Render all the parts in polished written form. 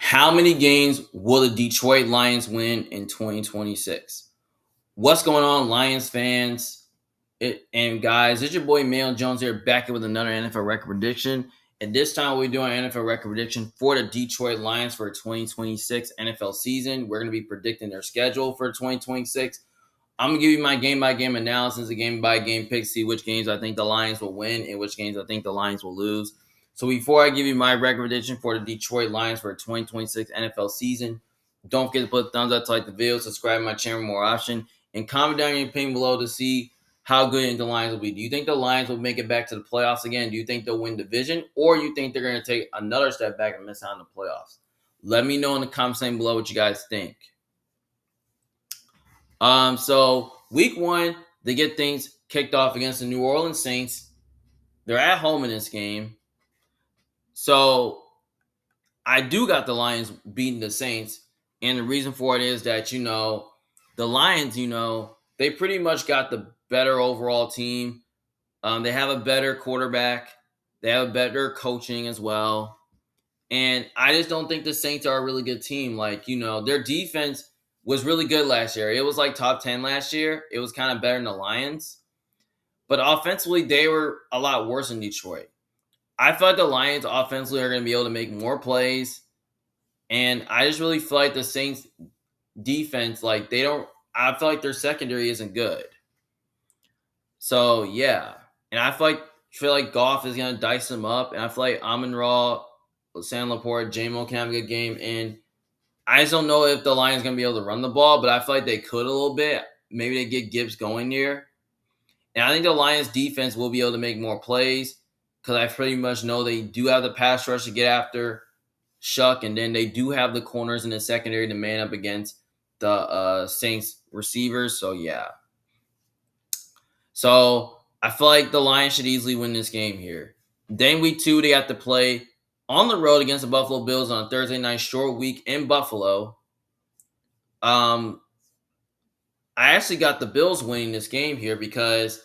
How many games will the Detroit Lions win in 2026? What's going on, Lions fans? And guys, it's your boy Mail Jones here, back with another NFL record prediction. And this time we're doing an NFL record prediction for the Detroit Lions for 2026 NFL season. We're going to be predicting their schedule for 2026. I'm going to give you my game by game analysis, a game by game pick, see which games I think the Lions will win and which games I think the Lions will lose. So before I give you my record prediction for the Detroit Lions for 2026 NFL season, don't forget to put a thumbs up to like the video, subscribe to my channel for more option, and comment down your opinion below to see how good the Lions will be. Do you think the Lions will make it back to the playoffs again? Do you think they'll win division? Or you think they're going to take another step back and miss out on the playoffs? Let me know in the comment section below what you guys think. So week one, they get things kicked off against the New Orleans Saints. They're at home in this game. So I do got the Lions beating the Saints. And the reason for it is that, the Lions, they pretty much got the better overall team. They have a better quarterback. They have better coaching as well. And I just don't think the Saints are a really good team. Their defense was really good last year. It was like top 10 last year. It was kind of better than the Lions. But offensively, they were a lot worse than Detroit. I feel like the Lions offensively are going to be able to make more plays. And I just really feel like the Saints defense, I feel like their secondary isn't good. So, yeah. And I feel like Goff is going to dice them up. And I feel like Amon-Ra, Sam Laporta, J-Mo can have a good game. And I just don't know if the Lions are going to be able to run the ball, but I feel like they could a little bit. Maybe they get Gibbs going here. And I think the Lions defense will be able to make more plays because I pretty much know they do have the pass rush to get after Shuck, and then they do have the corners in the secondary to man up against the Saints receivers. So, yeah. So, I feel like the Lions should easily win this game here. Then week two, they have to play on the road against the Buffalo Bills on a Thursday night short week in Buffalo. I actually got the Bills winning this game here because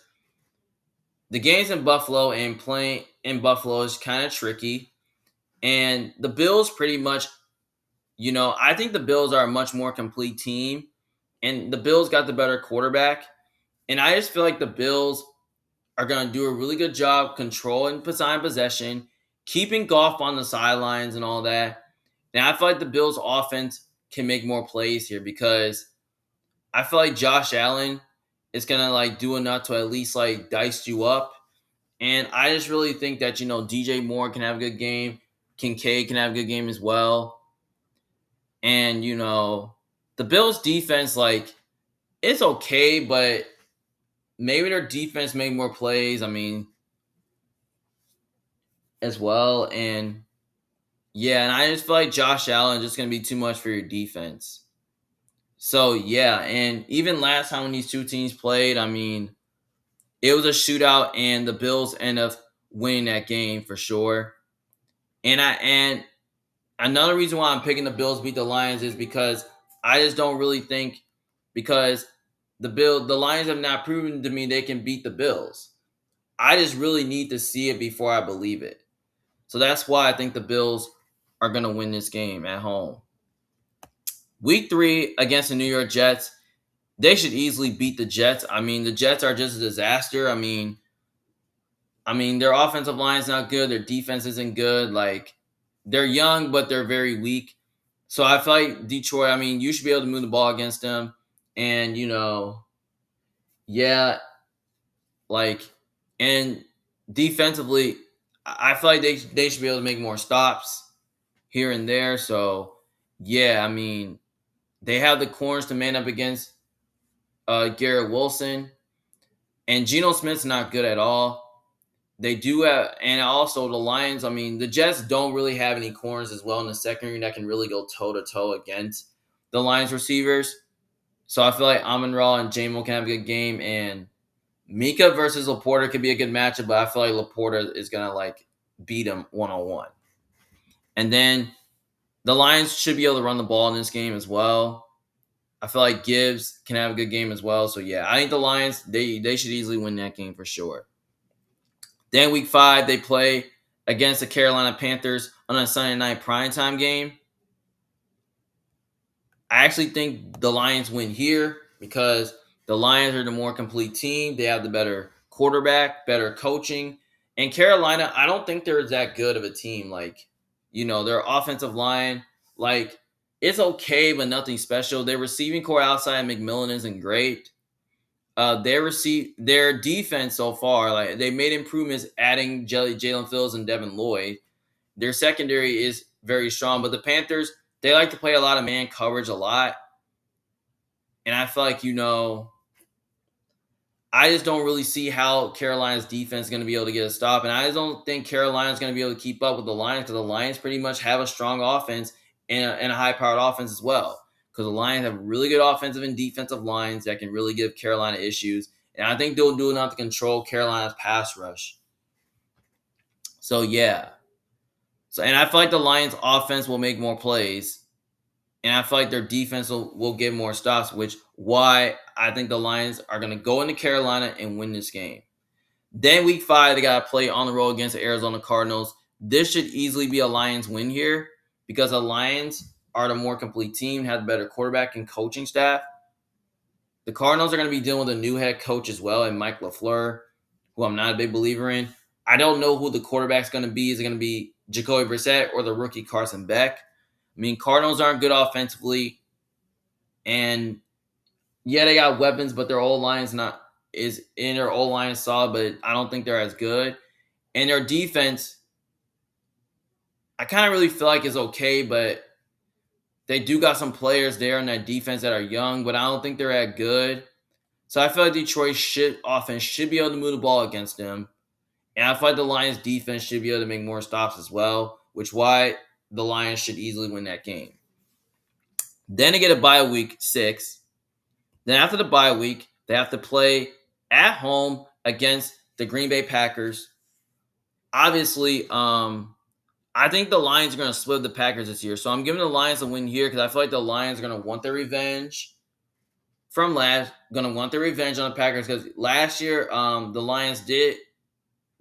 the game's in Buffalo and playing in Buffalo is kind of tricky. And the Bills pretty much, I think the Bills are a much more complete team. And the Bills got the better quarterback. And I just feel like the Bills are going to do a really good job controlling possession, keeping Goff on the sidelines and all that. And I feel like the Bills' offense can make more plays here because I feel like Josh Allen is going to, do enough to at least, dice you up. And I just really think that, DJ Moore can have a good game. Kincaid can have a good game as well. And, the Bills' defense, it's okay, but maybe their defense made more plays. As well. And, yeah, and I just feel like Josh Allen is just going to be too much for your defense. So, yeah, and even last time when these two teams played, it was a shootout, and the Bills end up winning that game for sure. And another reason why I'm picking the Bills beat the Lions is because I just don't really think because the Lions have not proven to me they can beat the Bills. I just really need to see it before I believe it. So that's why I think the Bills are going to win this game at home. Week 3 against the New York Jets, they should easily beat the Jets. The Jets are just a disaster. Their offensive line is not good. Their defense isn't good. They're young, but they're very weak. So I feel like Detroit, you should be able to move the ball against them. And, and defensively, I feel like they should be able to make more stops here and there. So, yeah, they have the corners to man up against Garrett Wilson. And Geno Smith's not good at all. They do have, and also the Lions, the Jets don't really have any corners as well in the secondary that can really go toe-to-toe against the Lions receivers. So I feel like Amon-Ra and J-Mo can have a good game, and Mika versus Laporta could be a good matchup, but I feel like Laporta is going to, beat him one-on-one. And then the Lions should be able to run the ball in this game as well. I feel like Gibbs can have a good game as well. So, yeah, I think the Lions, they should easily win that game for sure. Then week 5, they play against the Carolina Panthers on a Sunday night primetime game. I actually think the Lions win here because the Lions are the more complete team. They have the better quarterback, better coaching. And Carolina, I don't think they're that good of a team. Like, their offensive line, like, it's okay, but nothing special. Their receiving core outside McMillan isn't great. Their defense so far, like they made improvements adding Jalen Phillips and Devin Lloyd. Their secondary is very strong, but the Panthers, they like to play a lot of man coverage a lot. And I feel like, I just don't really see how Carolina's defense is going to be able to get a stop. And I just don't think Carolina's going to be able to keep up with the Lions because the Lions pretty much have a strong offense and a high powered offense as well. Because the Lions have really good offensive and defensive lines that can really give Carolina issues. And I think they'll do enough to control Carolina's pass rush. So, yeah. And I feel like the Lions' offense will make more plays. And I feel like their defense will get more stops, which why I think the Lions are going to go into Carolina and win this game. Then week 5, they got to play on the road against the Arizona Cardinals. This should easily be a Lions win here because the Lions are the more complete team, have the better quarterback and coaching staff. The Cardinals are going to be dealing with a new head coach as well, and Mike LaFleur, who I'm not a big believer in. I don't know who the quarterback's going to be. Is it going to be Jacoby Brissett or the rookie Carson Beck? I mean, Cardinals aren't good offensively, and yeah, they got weapons, but their old line's not is in their old line is solid, but I don't think they're as good. And their defense, I kind of really feel like is okay, but they do got some players there in that defense that are young, but I don't think they're that good. So I feel like Detroit's offense should be able to move the ball against them. And I feel like the Lions defense should be able to make more stops as well, which why the Lions should easily win that game. Then they get a bye week 6. Then after the bye week, they have to play at home against the Green Bay Packers. Obviously, I think the Lions are going to split the Packers this year. So I'm giving the Lions a win here because I feel like the Lions are going to want their revenge on the Packers because last year,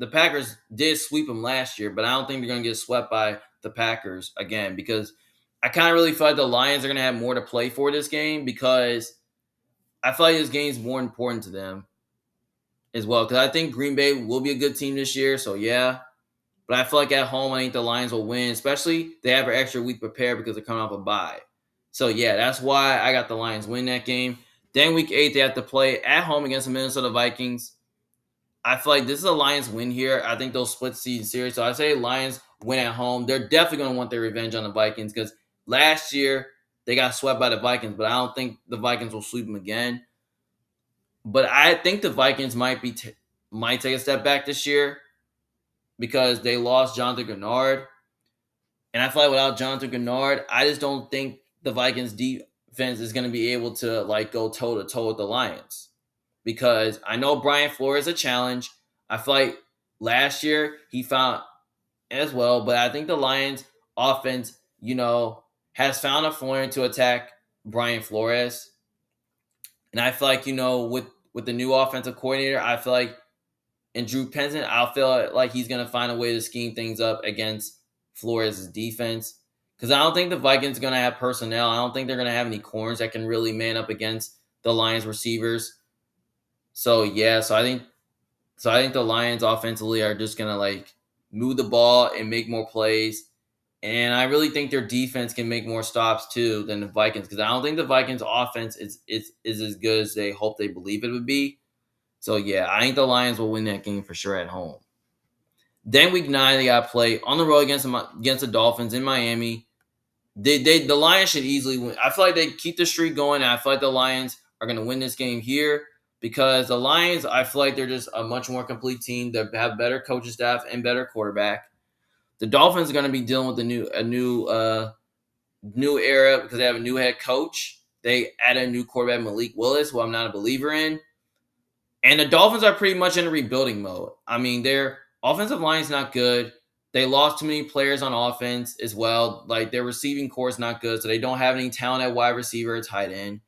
the Packers did sweep them last year, but I don't think they're going to get swept by the Packers again because I kind of really feel like the Lions are going to have more to play for this game because I feel like this game is more important to them as well because I think Green Bay will be a good team this year. So, yeah. But I feel like at home, I think the Lions will win, especially they have an extra week prepared because they're coming off a bye. So, yeah, that's why I got the Lions win that game. Then week 8, they have to play at home against the Minnesota Vikings. I feel like this is a Lions win here. I think they'll split season series. So I say Lions win at home. They're definitely going to want their revenge on the Vikings because last year they got swept by the Vikings, but I don't think the Vikings will sweep them again. But I think the Vikings might take a step back this year because they lost Jonathan Gennard. And I feel like without Jonathan Gennard, I just don't think the Vikings defense is going to be able to go toe to toe with the Lions. Because I know Brian Flores is a challenge. I feel like last year he found as well, but I think the Lions offense, has found a formula to attack Brian Flores. And I feel like, with the new offensive coordinator, I feel like and Drew Penson, I feel like he's going to find a way to scheme things up against Flores' defense. Because I don't think the Vikings are going to have personnel. I don't think they're going to have any corners that can really man up against the Lions receivers. So, yeah. So I think the Lions offensively are just going to move the ball and make more plays. And I really think their defense can make more stops too than the Vikings. Because I don't think the Vikings offense is as good as they hope they believe it would be. So, yeah, I think the Lions will win that game for sure at home. Then week 9, they got to play on the road against the Dolphins in Miami. The Lions should easily win. I feel like they keep the streak going, and I feel like the Lions are going to win this game here because the Lions, I feel like they're just a much more complete team. They have better coaching staff and better quarterback. The Dolphins are going to be dealing with a new era because they have a new head coach. They added a new quarterback, Malik Willis, who I'm not a believer in. And the Dolphins are pretty much in a rebuilding mode. I mean, their offensive line is not good. They lost too many players on offense as well. Their receiving core is not good, so they don't have any talent at wide receiver or tight end.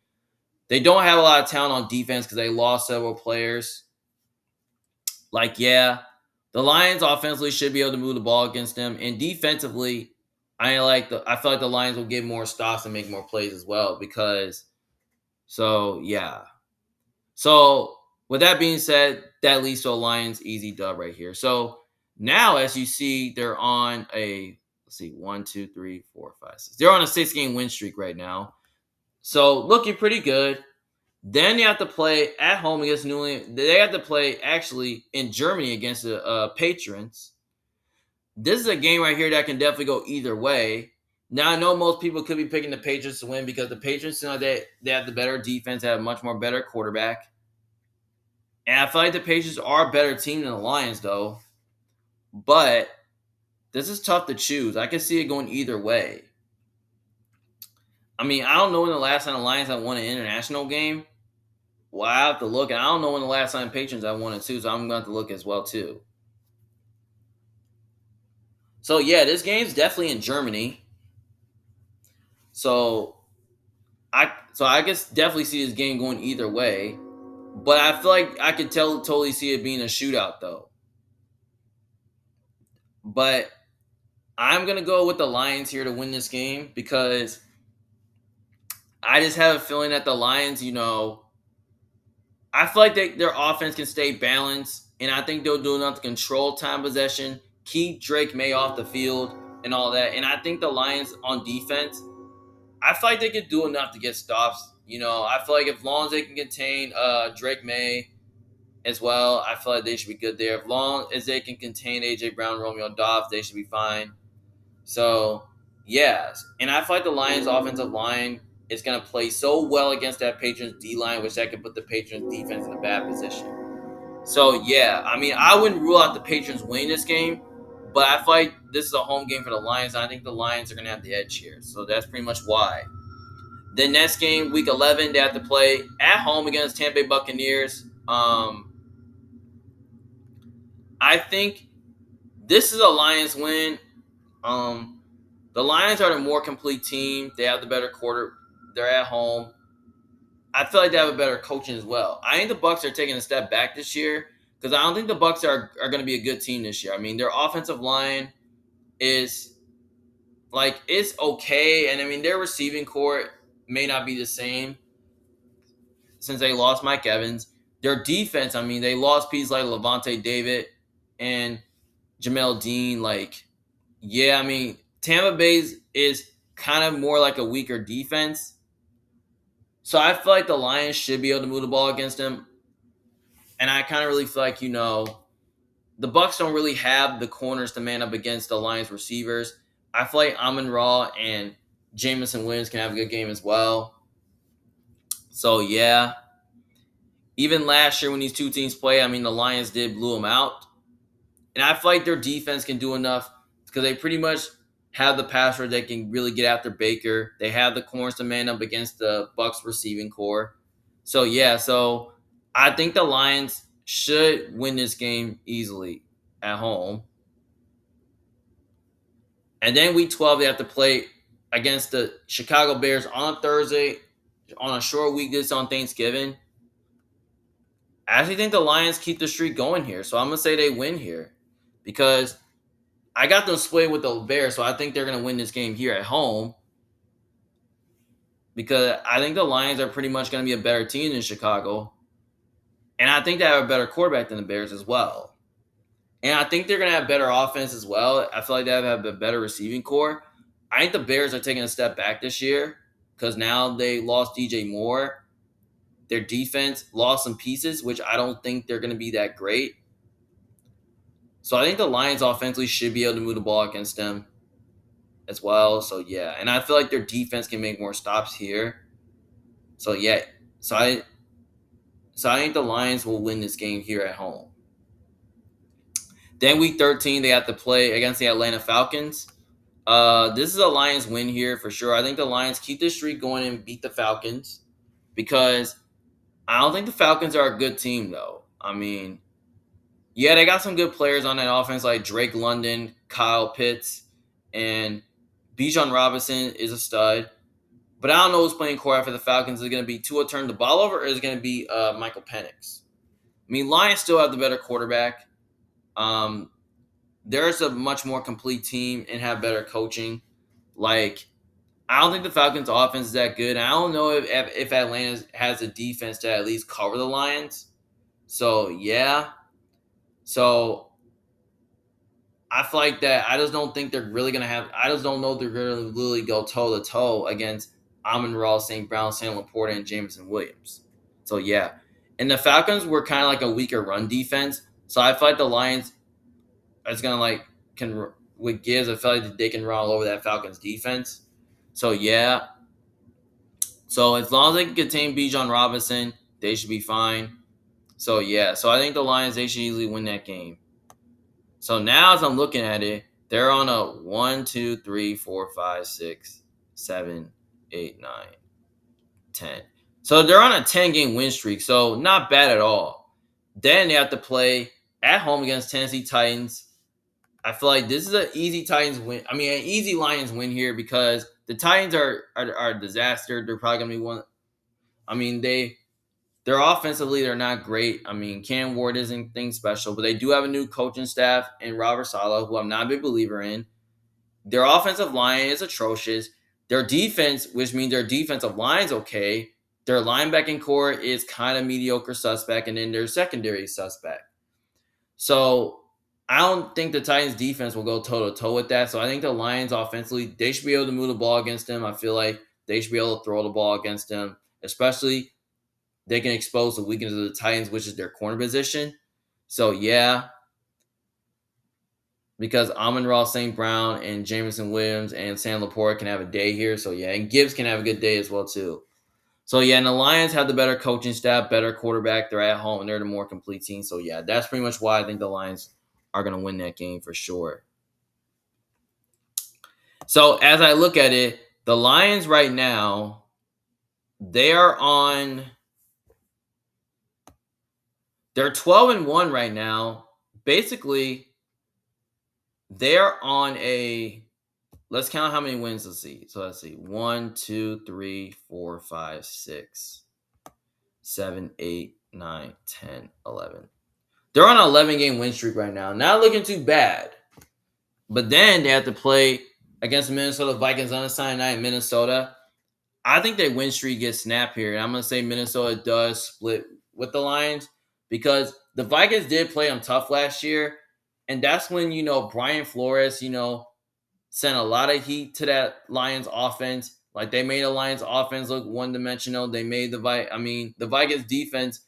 They don't have a lot of talent on defense because they lost several players. The Lions offensively should be able to move the ball against them. And defensively, I feel like the Lions will get more stops and make more plays as well because so yeah. So with that being said, that leads to a Lions easy dub right here. So now as you see, they're on a let's see, 1, 2, 3, 4, 5, 6. They're on a 6 game win streak right now. So looking pretty good. Then you have to play at home against New England. They have to play actually in Germany against the Patriots. This is a game right here that can definitely go either way. Now I know most people could be picking the Patriots to win because the Patriots, they have the better defense, they have a much more better quarterback. And I feel like the Patriots are a better team than the Lions, though. But this is tough to choose. I can see it going either way. I mean, I don't know when the last time the Lions have won an international game. Well, I have to look. And I don't know when the last time Patriots have won it, too. So I'm going to have to look as well, too. So, yeah, this game's definitely in Germany. So I guess definitely see this game going either way. But I feel like I could totally see it being a shootout, though. But I'm gonna go with the Lions here to win this game because I just have a feeling that the Lions, I feel like their offense can stay balanced, and I think they'll do enough to control time possession, keep Drake May off the field, and all that. And I think the Lions on defense, I feel like they could do enough to get stops. I feel like as long as they can contain Drake May as well, I feel like they should be good there. As long as they can contain AJ Brown, Romeo Dobbs, they should be fine. So, yes. And I feel like the Lions' offensive line is going to play so well against that Patriots D line, which that could put the Patriots defense in a bad position. So, yeah, I mean, I wouldn't rule out the Patriots winning this game, but I feel like this is a home game for the Lions. And I think the Lions are going to have the edge here. So, that's pretty much why. The next game, week 11, they have to play at home against Tampa Bay Buccaneers. I think this is a Lions win. The Lions are the more complete team. They have the better quarter. They're at home. I feel like they have a better coaching as well. I think the Bucs are taking a step back this year because I don't think the Bucs are going to be a good team this year. I mean, their offensive line is it's okay, and I mean their receiving core may not be the same since they lost Mike Evans. Their defense, I mean, they lost pieces like Levante David and Jamel Dean. Yeah, I mean, Tampa Bay's is kind of more like a weaker defense. So I feel like the Lions should be able to move the ball against them. And I kind of really feel like, the Bucs don't really have the corners to man up against the Lions receivers. I feel like Amon-Ra and Jameson Williams can have a good game as well. So, yeah. Even last year when these two teams play, I mean, the Lions did blew them out. And I feel like their defense can do enough because they pretty much have the pass rush that can really get after Baker. They have the corners to man up against the Bucs receiving core. So, yeah, I think the Lions should win this game easily at home. And then week 12, they have to play against the Chicago Bears on a Thursday, on a short week. This on Thanksgiving. I actually think the Lions keep the streak going here. So I'm going to say they win here because I got them split with the Bears. So I think they're going to win this game here at home because I think the Lions are pretty much going to be a better team than Chicago. And I think they have a better quarterback than the Bears as well. And I think they're going to have better offense as well. I feel like they have a better receiving core. I think the Bears are taking a step back this year because now they lost DJ Moore. Their defense lost some pieces, which I don't think they're going to be that great. So I think the Lions offensively should be able to move the ball against them as well. So, yeah. And I feel like their defense can make more stops here. So, yeah. So I think the Lions will win this game here at home. Then week 13, they have to play against the Atlanta Falcons. This is a Lions win here for sure. I think the Lions keep this streak going and beat the Falcons because I don't think the Falcons are a good team, though. I mean, yeah, they got some good players on that offense like Drake London, Kyle Pitts, and Bijan Robinson is a stud. But I don't know who's playing quarterback for the Falcons. Is it going to be Tua turn the ball over or is it going to be Michael Penix? I mean, Lions still have the better quarterback. There's a much more complete team and have better coaching. Like, I don't think the Falcons' offense is that good. I don't know if Atlanta has a defense to at least cover the Lions. So yeah. So I feel like that. I just don't think they're really gonna have. I just don't know if they're gonna really go toe to toe against Amon-Ra, St. Brown, Sam Laporta, and Jameson Williams. So yeah, and the Falcons were kind of like a weaker run defense. So I feel like the Lions is gonna like can with Gibbs. I feel like they can run all over that Falcons defense. So yeah. So as long as they can contain Bijan Robinson, they should be fine. So yeah. So I think the Lions they should easily win that game. So now as I'm looking at it, they're on a 1, 2, 3, 4, 5, 6, 7, 8, 9, 10. So they're on a 10-game win streak. So not bad at all. Then they have to play at home against Tennessee Titans. I feel like this is an easy Titans win. I mean, an easy Lions win here because the Titans are a disaster. They're probably gonna be one. I mean, they're offensively, they're not great. I mean, Cam Ward isn't anything special, but they do have a new coaching staff in Robert Saleh, who I'm not a big believer in. Their offensive line is atrocious. Their defense, which means their defensive line's okay. Their linebacking core is kind of mediocre suspect, and then their secondary is suspect. So I don't think the Titans defense will go toe to toe with that. So I think the Lions offensively, they should be able to move the ball against them. I feel like they should be able to throw the ball against them, especially they can expose the weakness of the Titans, which is their corner position. So yeah, because Amon-Ra St. Brown and Jameson Williams and Sam Laporta can have a day here. So yeah, and Gibbs can have a good day as well too. So yeah, and the Lions have the better coaching staff, better quarterback. They're at home and they're the more complete team. So yeah, that's pretty much why I think the Lions are going to win that game for sure. So as I look at it, the Lions right now, they're 12-1 right now. Basically, they're on a, let's count how many wins. Let's see. So let's see. 1, 2, 3, 4, 5, 6, 7, 8, 9, 10, 11. They're on an 11-game win streak right now. Not looking too bad. But then they have to play against the Minnesota Vikings on a Sunday night in Minnesota. I think their win streak gets snapped here. And I'm going to say Minnesota does split with the Lions because the Vikings did play them tough last year. And that's when, Brian Flores, sent a lot of heat to that Lions offense. Like, they made the Lions offense look one-dimensional. They made the Vikings defense,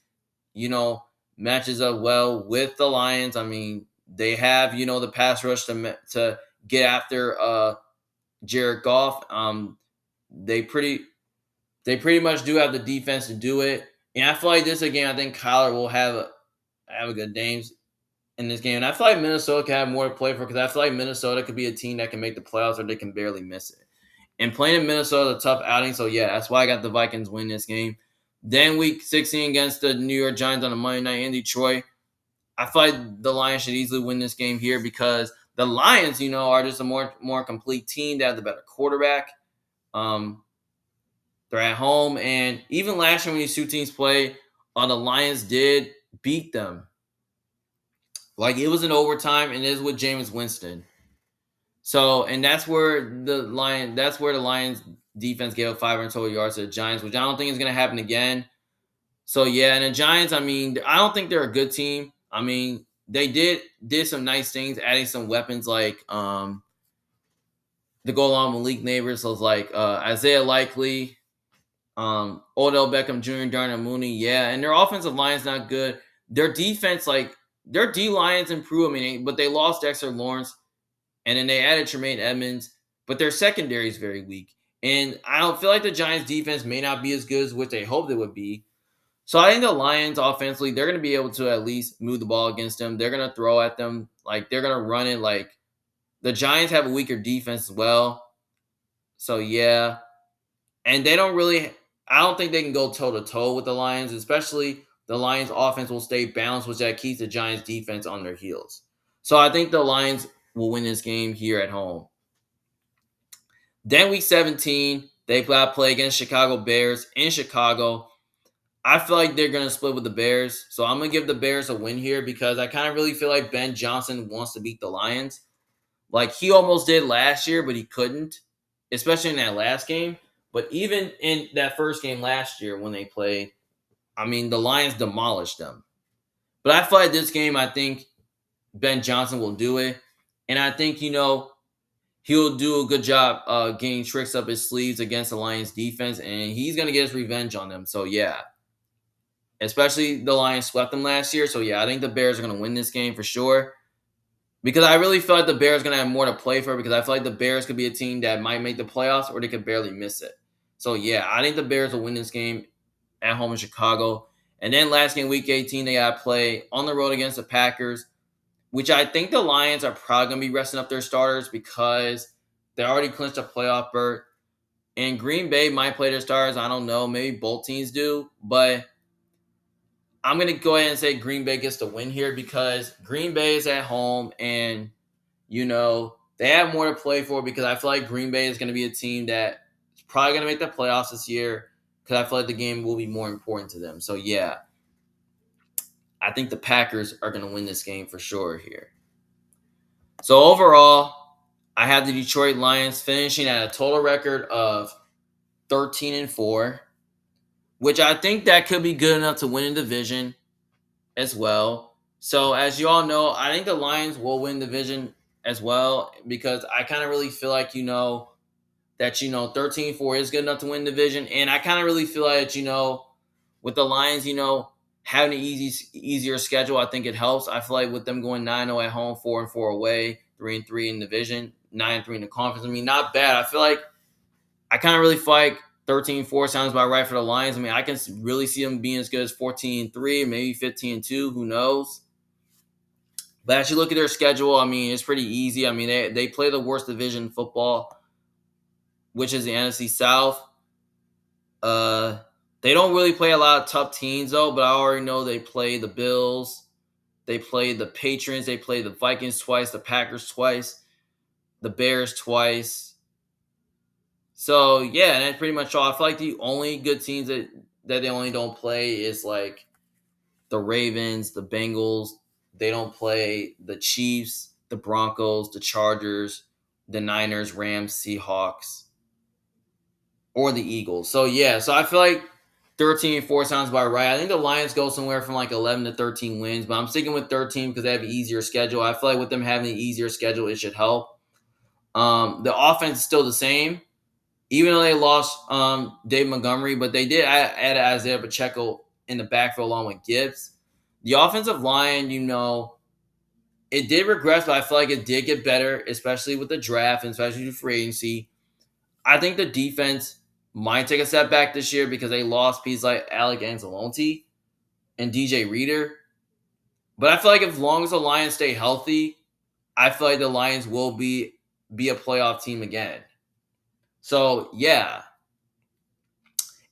matches up well with the Lions. I mean, they have, the pass rush to get after Jared Goff. They pretty much do have the defense to do it. And I feel like this again, I think Kyler will have a good games in this game. And I feel like Minnesota can have more to play for because I feel like Minnesota could be a team that can make the playoffs or they can barely miss it. And playing in Minnesota is a tough outing. So yeah, that's why I got the Vikings win this game. Then week 16 against the New York Giants on a Monday night in Detroit. I feel like the Lions should easily win this game here because the Lions, are just a more complete team. They have the better quarterback. They're at home, and even last year when these two teams played, the Lions did beat them. Like, it was in overtime, and it is with Jameis Winston. So, and that's where the Lions defense gave up 500 total yards to the Giants, which I don't think is going to happen again. So yeah, and the Giants, I mean, I don't think they're a good team. I mean, they did some nice things, adding some weapons like the goal along Malik Neighbors, so like Isaiah Likely, Odell Beckham Jr., Darnell Mooney, yeah, and their offensive line's not good. Their defense, like their D line's improved, but they lost Dexter Lawrence, and then they added Tremaine Edmonds, but their secondary is very weak. And I don't feel like the Giants' defense may not be as good as what they hoped it would be. So I think the Lions offensively, they're going to be able to at least move the ball against them. They're going to throw at them. Like, they're going to run it. Like, the Giants have a weaker defense as well. So, yeah. And I don't think they can go toe-to-toe with the Lions, especially the Lions offense will stay balanced, which that keeps the Giants defense on their heels. So I think the Lions will win this game here at home. Then week 17, they play against Chicago Bears in Chicago. I feel like they're going to split with the Bears. So I'm going to give the Bears a win here because I kind of really feel like Ben Johnson wants to beat the Lions. Like, he almost did last year, but he couldn't. especially in that last game. But even in that first game last year when they played, I mean, the Lions demolished them. But I feel like this game, I think Ben Johnson will do it. And I think, he'll do a good job getting tricks up his sleeves against the Lions defense. And he's going to get his revenge on them. So, yeah. Especially the Lions swept them last year. So, yeah, I think the Bears are going to win this game for sure. Because I really feel like the Bears are going to have more to play for, because I feel like the Bears could be a team that might make the playoffs or they could barely miss it. So, yeah, I think the Bears will win this game at home in Chicago. And then last game, Week 18, they got to play on the road against the Packers, which I think the Lions are probably going to be resting up their starters because they already clinched a playoff berth. And Green Bay might play their starters. I don't know. Maybe both teams do. But I'm going to go ahead and say Green Bay gets the win here because Green Bay is at home and, they have more to play for, because I feel like Green Bay is going to be a team that is probably going to make the playoffs this year, because I feel like the game will be more important to them. So, yeah, I think the Packers are going to win this game for sure here. So, overall, I have the Detroit Lions finishing at a total record of 13-4, which I think that could be good enough to win a division as well. So, as you all know, I think the Lions will win the division as well, because I kind of really feel like, that 13-4 is good enough to win the division. And I kind of really feel like, with the Lions, having an easier schedule, I think it helps. I feel like with them going 9-0 at home, 4-4 away, 3-3 in the division, 9-3 in the conference, I mean, not bad. I feel like I kind of really feel like 13-4 sounds about right for the Lions. I mean, I can really see them being as good as 14-3, maybe 15-2, who knows. But as you look at their schedule, I mean, it's pretty easy. I mean, they play the worst division in football, which is the NFC South. They don't really play a lot of tough teams, though, but I already know they play the Bills. They play the Patriots. They play the Vikings twice, the Packers twice, the Bears twice. So, yeah, and that's pretty much all. I feel like the only good teams that they only don't play is, like, the Ravens, the Bengals. They don't play the Chiefs, the Broncos, the Chargers, the Niners, Rams, Seahawks, or the Eagles. So, yeah, so I feel like 13-4 sounds about right. I think the Lions go somewhere from like 11 to 13 wins, but I'm sticking with 13 because they have an easier schedule. I feel like with them having an easier schedule, it should help. The offense is still the same, even though they lost Dave Montgomery, but they did add Isaiah Pacheco in the backfield along with Gibbs. The offensive line, it did regress, but I feel like it did get better, especially with the draft and especially with free agency. I think the defense might take a step back this year because they lost pieces like Alec Anzalone and DJ Reader. But I feel like as long as the Lions stay healthy, I feel like the Lions will be a playoff team again. So, yeah.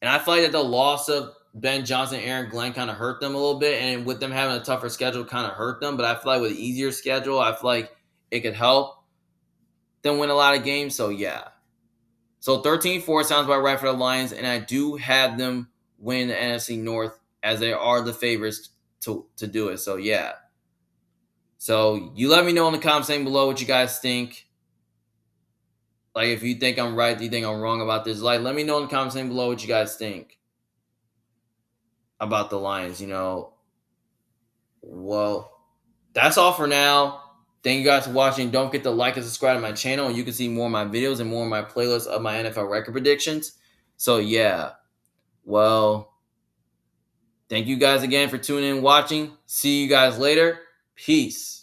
And I feel like that the loss of Ben Johnson and Aaron Glenn kind of hurt them a little bit. And with them having a tougher schedule kind of hurt them. But I feel like with an easier schedule, I feel like it could help them win a lot of games. So, yeah. So 13-4 sounds about right for the Lions, and I do have them win the NFC North as they are the favorites to do it. So, yeah. So, you let me know in the comments section below what you guys think. Like, if you think I'm right, do you think I'm wrong about this? Like, let me know in the comments section below what you guys think about the Lions, Well, that's all for now. Thank you guys for watching. Don't forget to like and subscribe to my channel, and you can see more of my videos and more of my playlists of my NFL record predictions. So, yeah. Well, thank you guys again for tuning in and watching. See you guys later. Peace.